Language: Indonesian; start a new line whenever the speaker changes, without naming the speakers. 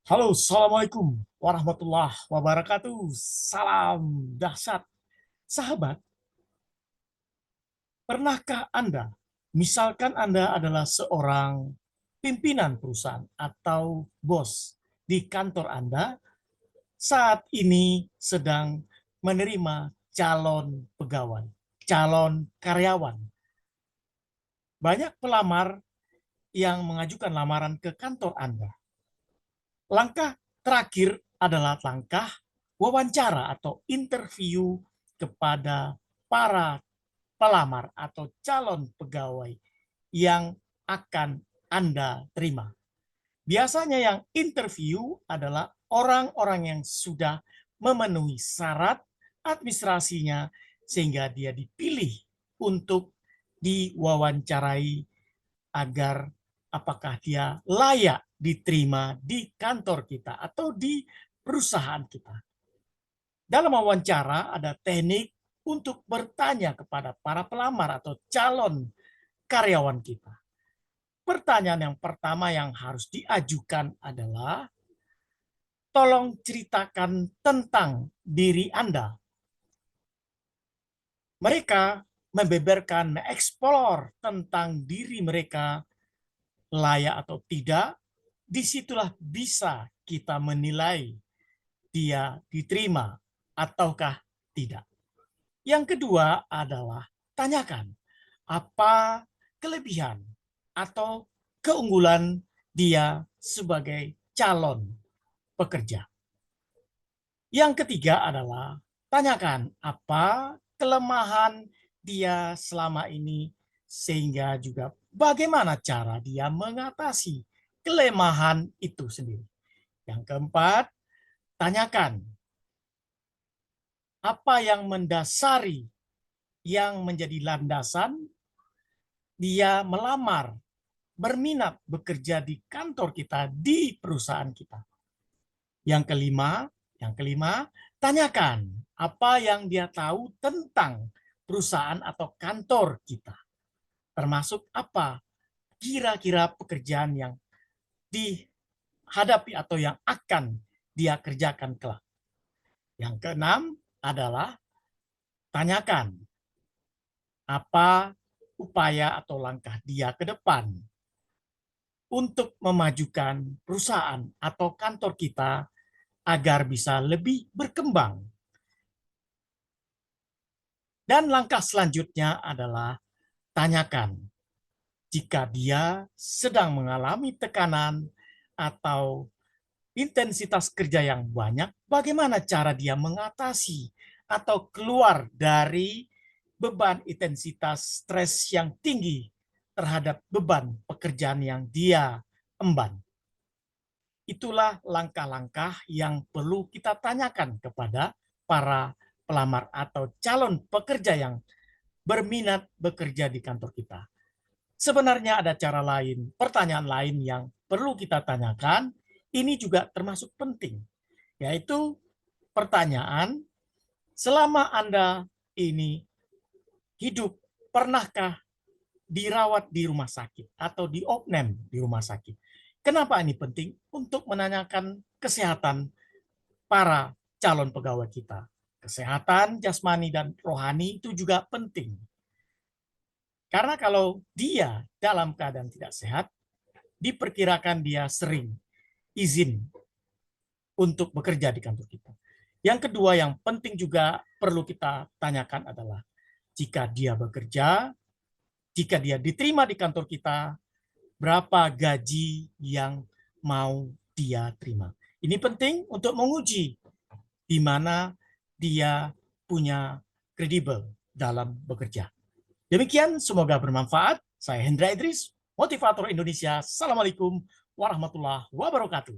Halo, Assalamualaikum warahmatullahi wabarakatuh. Salam dahsyat. Sahabat, pernahkah Anda, misalkan Anda adalah seorang pimpinan perusahaan atau bos di kantor Anda, saat ini sedang menerima calon pegawai, calon karyawan. Banyak pelamar yang mengajukan lamaran ke kantor Anda. Langkah terakhir adalah langkah wawancara atau interview kepada para pelamar atau calon pegawai yang akan Anda terima. Biasanya yang interview adalah orang-orang yang sudah memenuhi syarat administrasinya sehingga dia dipilih untuk diwawancarai agar apakah dia layak diterima di kantor kita atau di perusahaan kita. Dalam wawancara ada teknik untuk bertanya kepada para pelamar atau calon karyawan kita. Pertanyaan yang pertama yang harus diajukan adalah, tolong ceritakan tentang diri Anda. Mereka membeberkan, mengeksplor tentang diri mereka layak atau tidak. Disitulah bisa kita menilai dia diterima ataukah tidak. Yang kedua adalah tanyakan apa kelebihan atau keunggulan dia sebagai calon pekerja. Yang ketiga adalah tanyakan apa kelemahan dia selama ini sehingga juga bagaimana cara dia mengatasi kelemahan itu sendiri. Yang keempat, tanyakan apa yang mendasari, yang menjadi landasan dia melamar, berminat bekerja di kantor kita, di perusahaan kita. Yang kelima, tanyakan apa yang dia tahu tentang perusahaan atau kantor kita. Termasuk apa kira-kira pekerjaan yang dihadapi atau yang akan dia kerjakan kelak. Yang keenam adalah tanyakan apa upaya atau langkah dia ke depan untuk memajukan perusahaan atau kantor kita agar bisa lebih berkembang. Dan langkah selanjutnya adalah tanyakan jika dia sedang mengalami tekanan atau intensitas kerja yang banyak, bagaimana cara dia mengatasi atau keluar dari beban intensitas stres yang tinggi terhadap beban pekerjaan yang dia emban. Itulah langkah-langkah yang perlu kita tanyakan kepada para pelamar atau calon pekerja yang berminat bekerja di kantor kita. Sebenarnya ada cara lain, pertanyaan lain yang perlu kita tanyakan, ini juga termasuk penting, yaitu pertanyaan, selama Anda ini hidup, pernahkah dirawat di rumah sakit atau diopnam di rumah sakit? Kenapa ini penting? Untuk menanyakan kesehatan para calon pegawai kita. Kesehatan jasmani dan rohani itu juga penting. Karena kalau dia dalam keadaan tidak sehat, diperkirakan dia sering izin untuk bekerja di kantor kita. Yang kedua yang penting juga perlu kita tanyakan adalah, jika dia bekerja, jika dia diterima di kantor kita, berapa gaji yang mau dia terima. Ini penting untuk menguji di mana dia punya kredibel dalam bekerja. Demikian, semoga bermanfaat. Saya Hendra Idris, motivator Indonesia. Assalamualaikum warahmatullahi wabarakatuh.